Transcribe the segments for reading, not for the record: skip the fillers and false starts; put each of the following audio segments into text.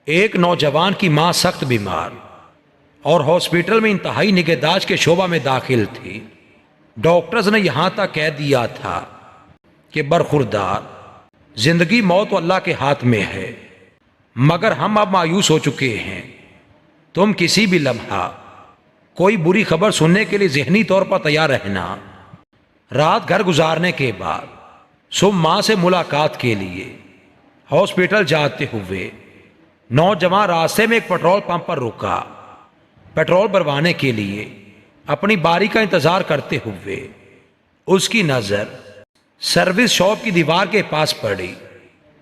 ایک نوجوان کی ماں سخت بیمار اور ہاسپٹل میں انتہائی نگہداشت کے شعبہ میں داخل تھی۔ ڈاکٹرز نے یہاں تک کہہ دیا تھا کہ برخوردار، زندگی موت تو اللہ کے ہاتھ میں ہے، مگر ہم اب مایوس ہو چکے ہیں۔ تم کسی بھی لمحہ کوئی بری خبر سننے کے لیے ذہنی طور پر تیار رہنا۔ رات گھر گزارنے کے بعد صبح ماں سے ملاقات کے لیے ہاسپٹل جاتے ہوئے نوجوان راستے میں ایک پیٹرول پمپ پر رکا۔ پیٹرول بھروانے کے لیے اپنی باری کا انتظار کرتے ہوئے اس کی نظر سروس شاپ کی دیوار کے پاس پڑی،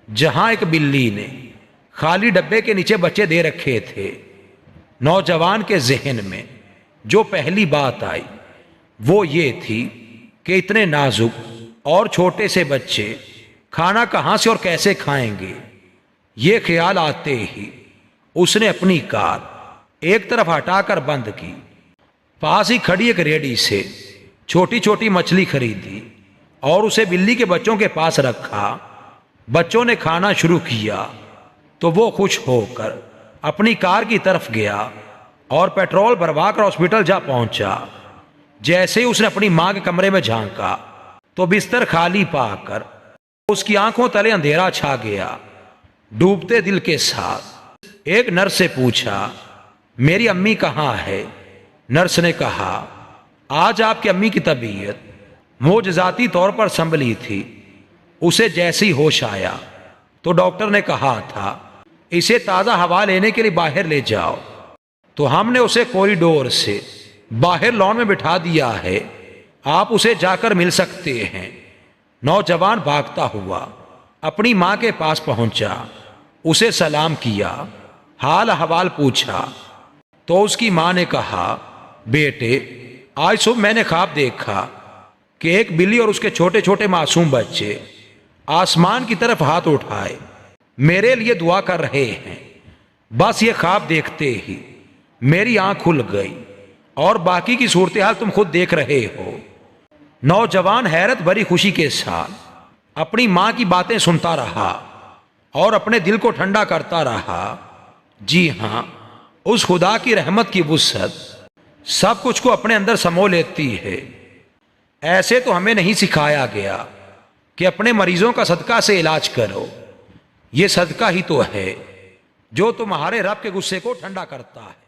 جہاں ایک بلی نے خالی ڈبے کے نیچے بچے دے رکھے تھے۔ نوجوان کے ذہن میں جو پہلی بات آئی وہ یہ تھی کہ اتنے نازک اور چھوٹے سے بچے کھانا کہاں سے اور کیسے کھائیں گے۔ یہ خیال آتے ہی اس نے اپنی کار ایک طرف ہٹا کر بند کی، پاس ہی کھڑی ایک ریڑھی سے چھوٹی چھوٹی مچھلی خریدی اور اسے بلی کے بچوں کے پاس رکھا۔ بچوں نے کھانا شروع کیا تو وہ خوش ہو کر اپنی کار کی طرف گیا اور پیٹرول بھروا کر ہاسپٹل جا پہنچا۔ جیسے ہی اس نے اپنی ماں کے کمرے میں جھانکا تو بستر خالی پا کر اس کی آنکھوں تلے اندھیرا چھا گیا۔ ڈوبتے دل کے ساتھ ایک نرس سے پوچھا، میری امی کہاں ہے؟ نرس نے کہا، آج آپ کی امی کی طبیعت معجزاتی طور پر سنبھلی تھی۔ اسے جیسی ہوش آیا تو ڈاکٹر نے کہا تھا اسے تازہ ہوا لینے کے لیے باہر لے جاؤ، تو ہم نے اسے کوریڈور سے باہر لان میں بٹھا دیا ہے، آپ اسے جا کر مل سکتے ہیں۔ نوجوان بھاگتا ہوا اپنی ماں کے پاس پہنچا، اسے سلام کیا، حال احوال پوچھا تو اس کی ماں نے کہا، بیٹے آج صبح میں نے خواب دیکھا کہ ایک بلی اور اس کے چھوٹے چھوٹے معصوم بچے آسمان کی طرف ہاتھ اٹھائے میرے لیے دعا کر رہے ہیں۔ بس یہ خواب دیکھتے ہی میری آنکھ کھل گئی اور باقی کی صورتحال تم خود دیکھ رہے ہو۔ نوجوان حیرت بھری خوشی کے ساتھ اپنی ماں کی باتیں سنتا رہا اور اپنے دل کو ٹھنڈا کرتا رہا۔ جی ہاں، اس خدا کی رحمت کی وسعت سب کچھ کو اپنے اندر سمو لیتی ہے۔ ایسے تو ہمیں نہیں سکھایا گیا کہ اپنے مریضوں کا صدقہ سے علاج کرو، یہ صدقہ ہی تو ہے جو تمہارے رب کے غصے کو ٹھنڈا کرتا ہے۔